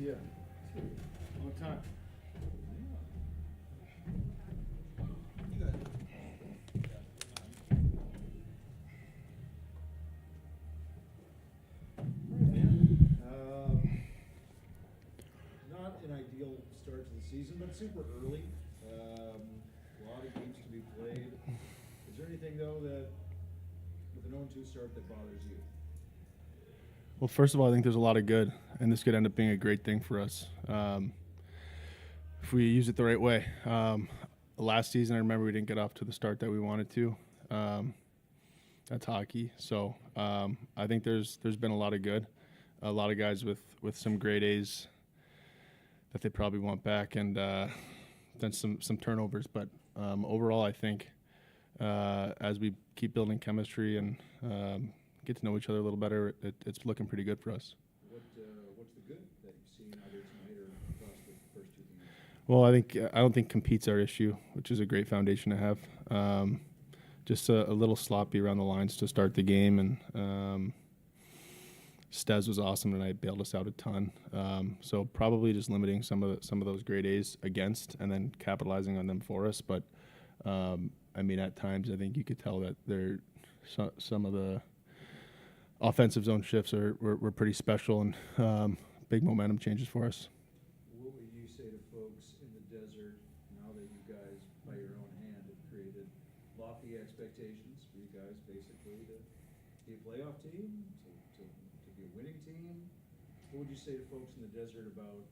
see you. Long time. You guys. Not an ideal start to the season, but super early. A lot of games to be played. Is there anything though that, with an 0-2 start, that bothers you? Well, first of all, I think there's a lot of good, and this could end up being a great thing for us if we use it the right way. Last season, I remember we didn't get off to the start that we wanted to. That's hockey. So I think there's been a lot of good, a lot of guys with some grade A's that they probably want back, and then some turnovers. But overall, I think as we keep building chemistry and get to know each other a little better, it's looking pretty good for us. What's the good that you've seen either tonight or across the first two games? Well, I don't think compete's our issue, which is a great foundation to have. Just a little sloppy around the lines to start the game, and Stez was awesome tonight, bailed us out a ton. So probably just limiting some of those grade A's against, and then capitalizing on them for us. But I mean, at times I think you could tell that some of the offensive zone shifts were pretty special, and big momentum changes for us. What would you say to folks in the desert now that you guys, by your own hand, have created lofty expectations for you guys, basically, to be a playoff team, to be a winning team? What would you say to folks in the desert about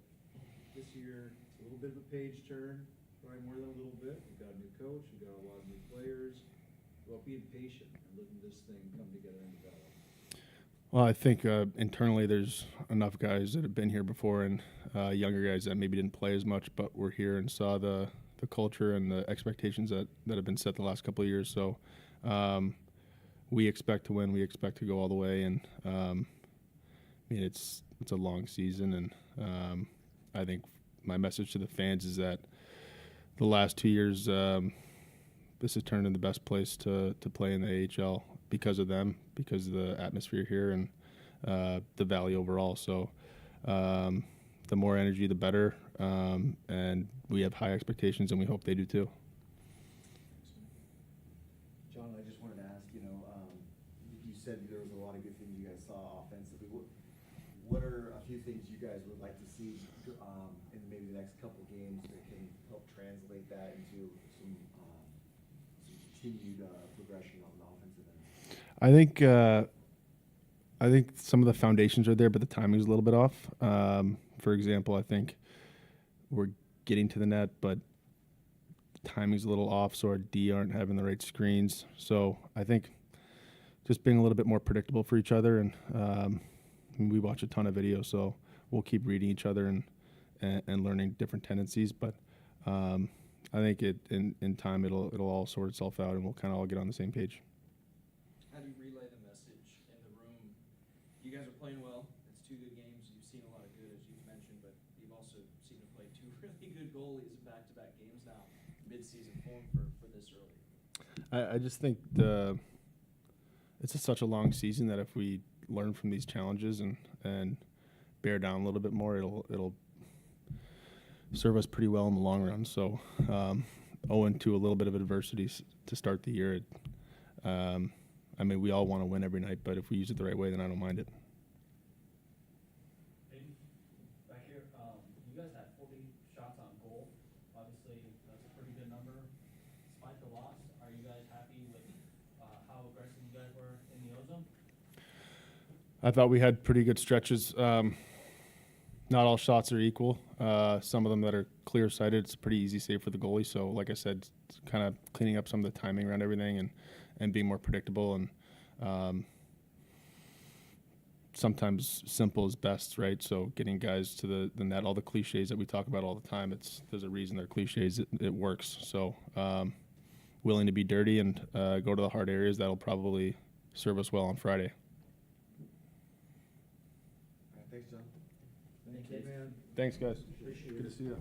this year? It's a little bit of a page turn, probably more than a little bit. We've got a new coach, we've got a lot of new players. About being patient and letting this thing come together and develop. Well, I think internally there's enough guys that have been here before, and younger guys that maybe didn't play as much but were here and saw the culture and the expectations that have been set the last couple of years. So we expect to win. We expect to go all the way. And I mean, it's a long season, and I think my message to the fans is that the last 2 years, this has turned into the best place to play in the AHL because of them, because of the atmosphere here and the Valley overall. So the more energy, the better. And we have high expectations, and we hope they do too. John, I just wanted to ask, you said there was a lot of good things you guys saw offensively. What are a few things you guys would like to see in maybe the next couple games that can help translate that into some continued progression on the offensive end? I think some of the foundations are there, but the timing is a little bit off. For example, I think we're getting to the net, but the timing's a little off, so our D aren't having the right screens. So I think just being a little bit more predictable for each other, and we watch a ton of videos, so we'll keep reading each other and learning different tendencies. But I think in time it'll all sort itself out, and we'll kind of all get on the same page. How do you relay the message in the room? You guys are playing well. It's 2 good games. You've seen a lot of good, as you've mentioned, but you've also seen to play 2 really good goalies in back-to-back games now, mid-season form for this early. I just think it's just such a long season that if we learn from these challenges and bear down a little bit more, it'll serve us pretty well in the long run. So owing to a little bit of adversity to start the year, I mean, we all want to win every night, but if we use it the right way, then I don't mind it. Maybe back here, you guys had 40 shots on goal. Obviously, that's a pretty good number. Despite the loss, are you guys happy with how aggressive you guys were in the ozone? I thought we had pretty good stretches. Not all shots are equal. Some of them that are clear-sighted, it's a pretty easy save for the goalie. So, like I said, kind of cleaning up some of the timing around everything and being more predictable. And sometimes simple is best, right? So getting guys to the net, all the cliches that we talk about all the time, there's a reason they're cliches. It works. So willing to be dirty and go to the hard areas, that'll probably serve us well on Friday. All right, thanks, John. Thank you, man. Thanks, guys. Appreciate Good it. to see you.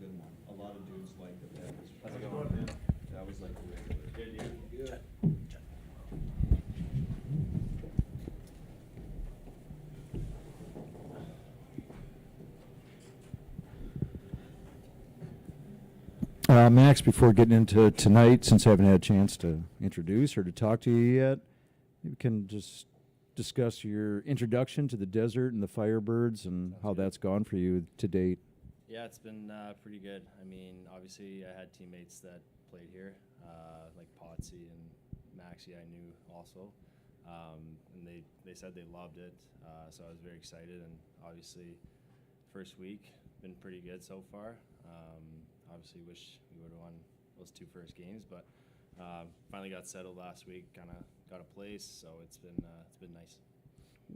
good one. A lot of dudes like that. How's it going, man? That was like the regular. Good. Max, before getting into tonight, since I haven't had a chance to introduce or to talk to you yet, we can just discuss your introduction to the desert and the Firebirds and Sounds how good. that's gone for you to date. Yeah, it's been pretty good. I mean, obviously, I had teammates that played here, like Potsy and Maxie. I knew also, and they said they loved it. So I was very excited, and obviously, first week been pretty good so far. Obviously, wish we would have won those two first games, but finally got settled last week. Kind of got a place, so it's been nice.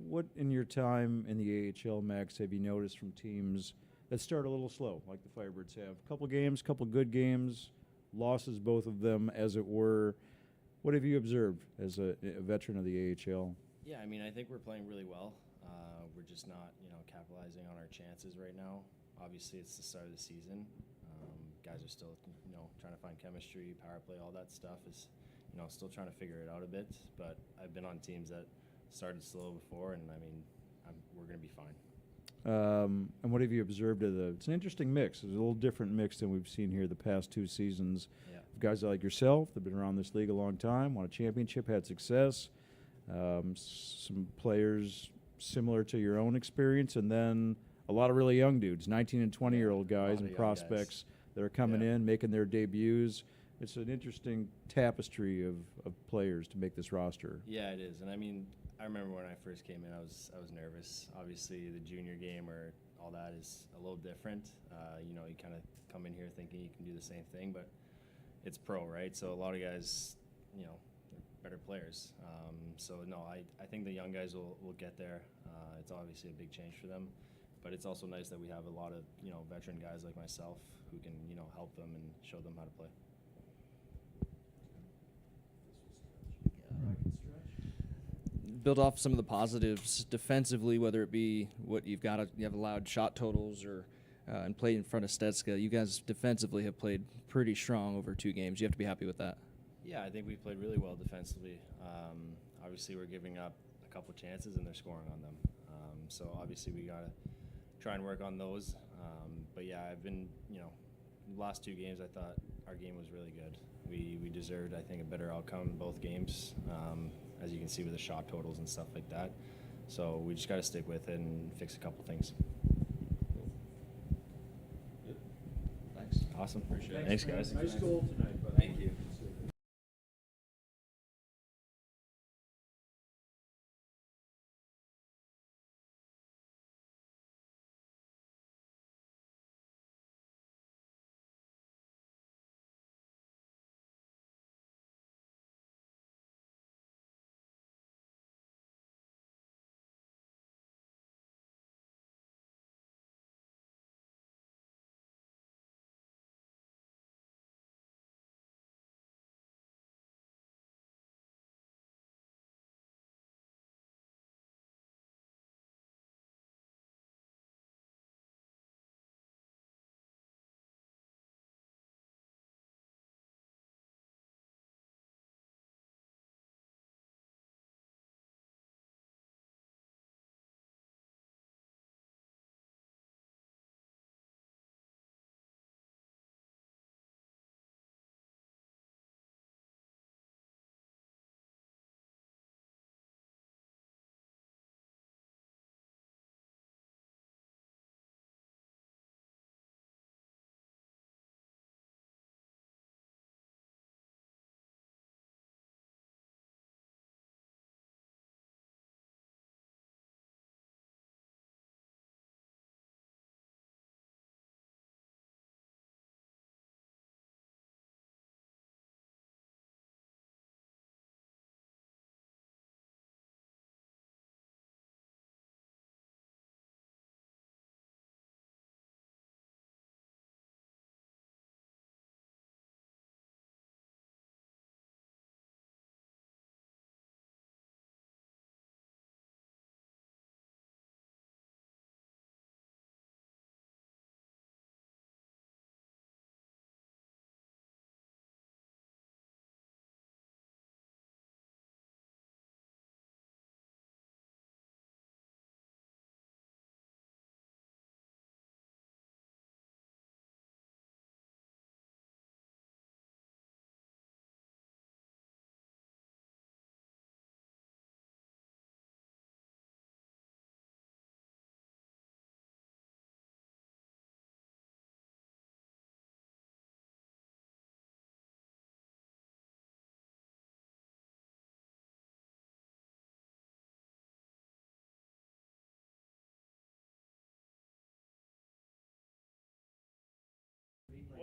What in your time in the AHL, Max, have you noticed from teams that start a little slow, like the Firebirds have? A couple games, couple good games, losses, both of them, as it were. What have you observed as a veteran of the AHL? Yeah, I mean, I think we're playing really well. We're just not, capitalizing on our chances right now. Obviously, it's the start of the season. Guys are still, trying to find chemistry, power play, all that stuff is, still trying to figure it out a bit. But I've been on teams that started slow before, and I mean, we're going to be fine. And what have you observed of it's an interesting mix. It's a little different mix than we've seen here the past two seasons. Yeah. Guys like yourself that have been around this league a long time, won a championship, had success. Some players similar to your own experience, and then a lot of really young dudes, 19 and 20-year-old A lot guys of and young prospects guys. that are coming Yeah. in, making their debuts. It's an interesting tapestry of players to make this roster. Yeah, it is. And I mean, I remember when I first came in, I was nervous. Obviously, the junior game or all that is a little different. You kind of come in here thinking you can do the same thing, but it's pro, right? So a lot of guys, they're better players. No, I think the young guys will get there. It's obviously a big change for them, but it's also nice that we have a lot of veteran guys like myself who can help them and show them how to play. Build off some of the positives defensively, whether it be what you have allowed shot totals or and played in front of Stetska. You guys defensively have played pretty strong over 2 games. You have to be happy with that. Yeah, I think we played really well defensively. Obviously, we're giving up a couple chances and they're scoring on them. So obviously, we got to try and work on those. But yeah, I've been, the last 2 games, I thought our game was really good. We deserved, I think, a better outcome in both games, as you can see with the shot totals and stuff like that. So we just got to stick with it and fix a couple things. Thanks. Awesome. Appreciate it. Thanks, guys. Nice goal tonight, buddy. Thank you.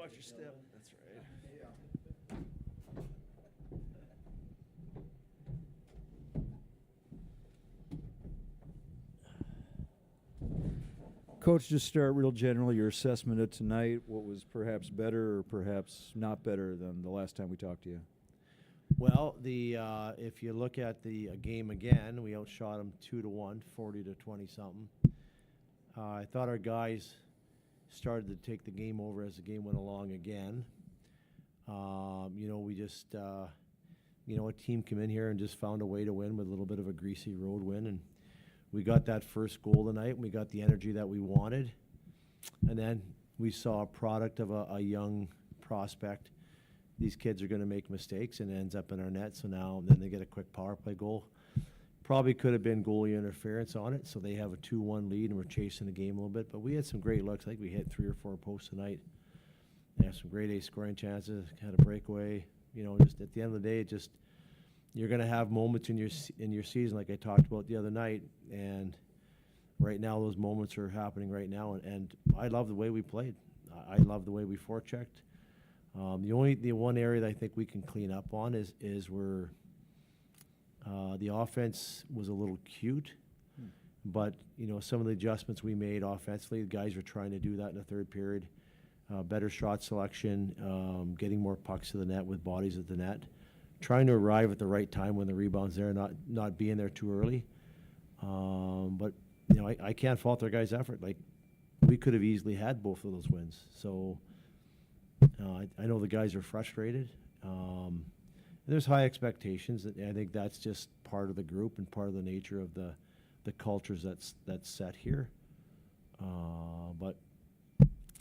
Watch your step. That's right. Coach, just start real general, your assessment of tonight, what was perhaps better or perhaps not better than the last time we talked to you? Well, if you look at the game again, we outshot them 2-1, 40 to 20 something. I thought our guys started to take the game over as the game went along again. We just, a team came in here and just found a way to win with a little bit of a greasy road win, and we got that first goal tonight, and we got the energy that we wanted. And then we saw a product of a young prospect. These kids are going to make mistakes, and it ends up in our net. So now then they get a quick power play goal. Probably could have been goalie interference on it, so they have a 2-1 lead, and we're chasing the game a little bit. But we had some great looks. I think we hit 3 or 4 posts tonight. They have some great A scoring chances, had a breakaway. Just at the end of the day, you're going to have moments in your season, like I talked about the other night, and right now those moments are happening right now. And I love the way we played. I love the way we forechecked. The one area that I think we can clean up on is where the offense was a little cute, but some of the adjustments we made offensively, the guys are trying to do that in the third period. Better shot selection, getting more pucks to the net with bodies at the net, trying to arrive at the right time when the rebound's there, not being there too early. But I can't fault our guys' effort. Like, we could have easily had both of those wins. So I know the guys are frustrated. There's high expectations. I think that's just part of the group and part of the nature of the cultures that's set here. But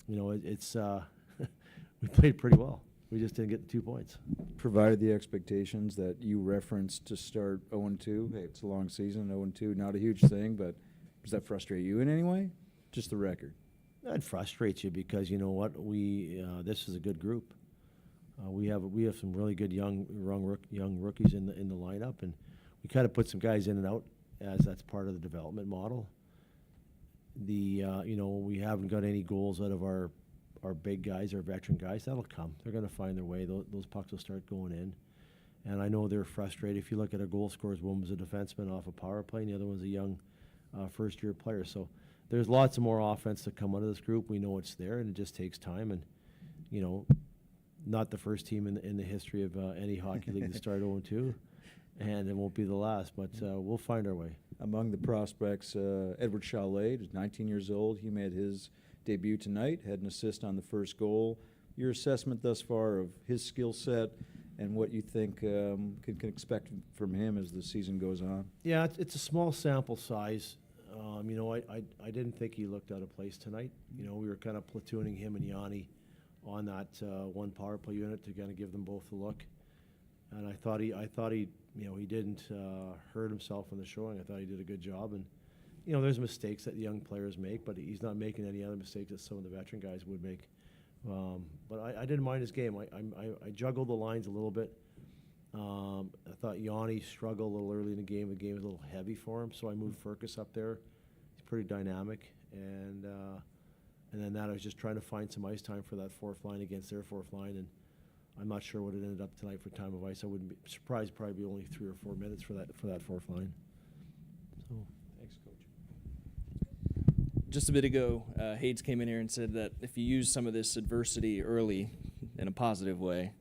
it's we played pretty well. We just didn't get the 2 points. Provided the expectations that you referenced to start 0-2. Hey, it's a long season, 0-2, not a huge thing, but does that frustrate you in any way? Just the record. That frustrates you because you know what, this is a good group. We have some really good young rookies in the lineup, and we kind of put some guys in and out as that's part of the development model. We haven't got any goals out of our big guys, our veteran guys. That'll come. They're going to find their way. Those pucks will start going in. And I know they're frustrated. If you look at our goal scorers, one was a defenseman off a power play, and the other one's a young first-year player. So there's lots of more offense to come out of this group. We know it's there, and it just takes time. And, not the first team in the history of any hockey league to start 0-2, and it won't be the last, but we'll find our way. Among the prospects, Edward Chalet is 19 years old. He made his debut tonight, had an assist on the first goal. Your assessment thus far of his skill set and what you think can expect from him as the season goes on? Yeah, it's a small sample size. I didn't think he looked out of place tonight. We were kind of platooning him and Yanni on that one power play unit to kind of give them both a look. And I thought he he didn't hurt himself in the showing. I thought he did a good job. And there's mistakes that young players make, but he's not making any other mistakes that some of the veteran guys would make. But I didn't mind his game. I juggled the lines a little bit. I thought Yanni struggled a little early in the game. The game was a little heavy for him, so I moved Furcus up there. He's pretty dynamic, and then that I was just trying to find some ice time for that fourth line against their fourth line, and I'm not sure what it ended up tonight for time of ice. I wouldn't be surprised, probably be only 3 or 4 minutes for that fourth line. So Thanks, Coach. Just a bit ago, Hades came in here and said that if you use some of this adversity early in a positive way,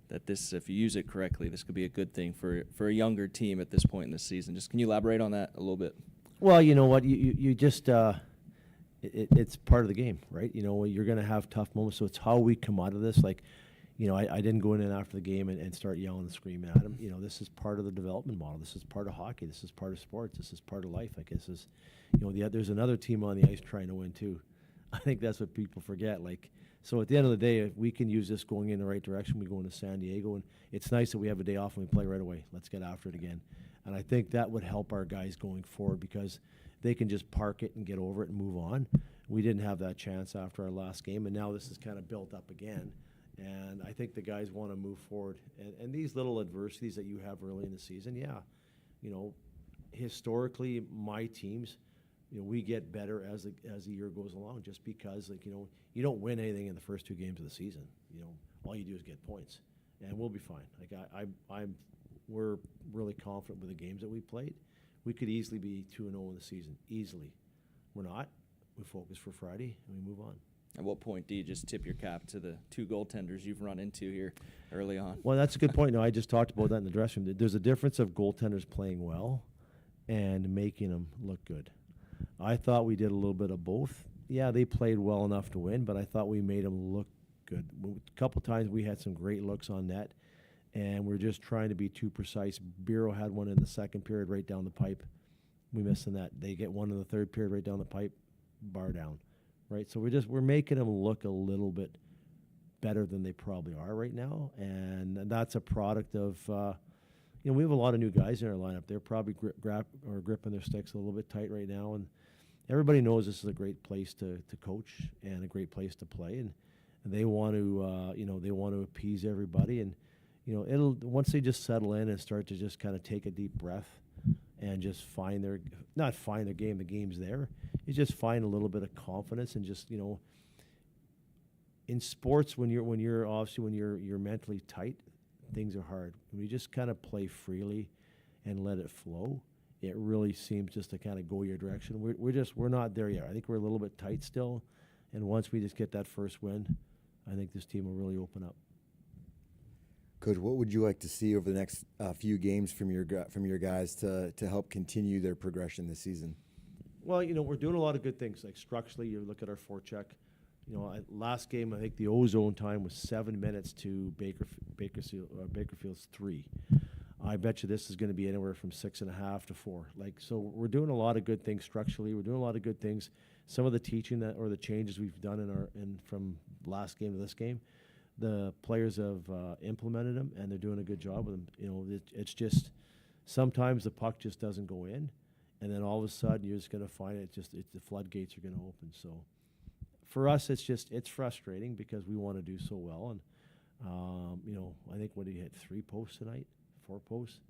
that if you use it correctly, this could be a good thing for a younger team at this point in the season. Just can you elaborate on that a little bit? Well, you know what, you just it's part of the game, right? You're going to have tough moments, so it's how we come out of this. Like, I didn't go in after the game and start yelling and screaming at him. This is part of the development model. This is part of hockey. This is part of sports. This is part of life. I guess there's another team on the ice trying to win too. I think that's what people forget. Like, so at the end of the day, if we can use this going in the right direction, we go into San Diego, and it's nice that we have a day off and we play right away. Let's get after it again. And I think that would help our guys going forward because they can just park it and get over it and move on. We didn't have that chance after our last game, and now this is kind of built up again. And I think the guys want to move forward. And these little adversities that you have early in the season, historically, my teams we get better as the year goes along, just because, like, you don't win anything in the first 2 games of the season. All you do is get points, and we'll be fine. Like, we're really confident with the games that we played. We could easily be 2-0 in the season, easily. We're not. We focus for Friday, and we move on. At what point do you just tip your cap to the 2 goaltenders you've run into here early on? Well, that's a good point. No, I just talked about that in the dressing room. There's a difference of goaltenders playing well and making them look good. I thought we did a little bit of both. Yeah, they played well enough to win, but I thought we made them look good. A couple times we had some great looks on net, and we're just trying to be too precise. Bureau had one in the second period right down the pipe. We missed the net. They get one in the third period right down the pipe, bar down. Right, so we're making them look a little bit better than they probably are right now, and that's a product of we have a lot of new guys in our lineup. They're probably gripping their sticks a little bit tight right now, and everybody knows this is a great place to coach and a great place to play, and they want to they want to appease everybody, and it'll once they just settle in and start to just kind of take a deep breath and just not find their game. The game's there. You just find a little bit of confidence and just in sports when you're obviously when you're mentally tight, things are hard. When you just kind of play freely and let it flow, it really seems just to kind of go your direction. We're not there yet. I think we're a little bit tight still, and once we just get that first win, I think this team will really open up. Coach, what would you like to see over the next few games from your guys to help continue their progression this season? Well, we're doing a lot of good things. Like structurally, you look at our forecheck. Last game, I think the ozone time was 7 minutes to Bakerfield's 3. I bet you this is going to be anywhere from 6.5 to 4. So we're doing a lot of good things structurally. We're doing a lot of good things. Some of the teaching or the changes we've done from last game to this game, the players have implemented them, and they're doing a good job with them. It's just sometimes the puck just doesn't go in, and then all of a sudden you're just going to find the floodgates are going to open. So for us, it's frustrating because we want to do so well, and I think what he hit 3 posts tonight, 4 posts.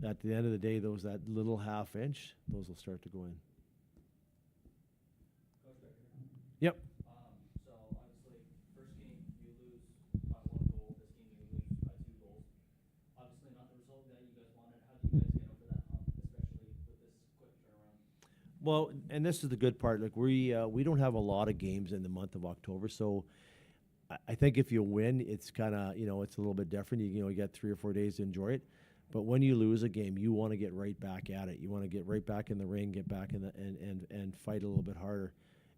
At the end of the day, that little half inch, those will start to go in. Yep. So obviously, first game you lose by 1 goal. This game you lose by 2 goals. Obviously, not the result that you guys wanted. How do you guys get over that hump, especially with this quick turnaround? Well, and this is the good part. Like we don't have a lot of games in the month of October, so I think if you win, it's kind of it's a little bit different. You get 3 or 4 days to enjoy it. But when you lose a game, you want to get right back at it. You want to get right back in the ring, get back in and fight a little bit harder.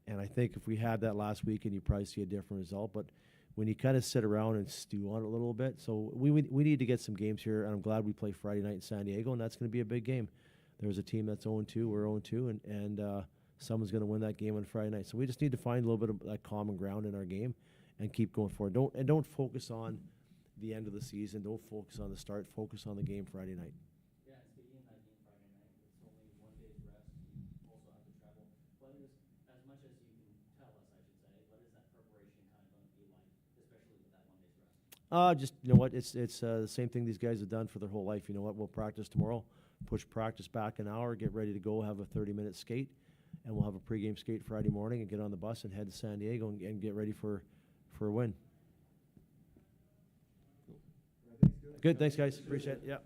And I think if we had that last weekend, you probably see a different result. But when you kind of sit around and stew on it a little bit, so we need to get some games here. And I'm glad we play Friday night in San Diego, and that's going to be a big game. There's a team that's 0-2, we're 0-2, and someone's going to win that game on Friday night. So we just need to find a little bit of that common ground in our game and keep going forward. Don't focus on the end of the season. Don't focus on the start. Focus on the game Friday night. Yeah, and speaking of that game Friday night, it's only 1 day's rest. You also have to travel. What is, as much as you can tell us, I should say, what is that preparation kind of going to be like, especially with that 1 day's rest? Just what it's the same thing these guys have done for their whole life. You know what? We'll practice tomorrow, push practice back an hour, get ready to go, have a 30-minute skate, and we'll have a pregame skate Friday morning and get on the bus and head to San Diego and get ready for a win. Good, thanks guys. Appreciate it. Yeah.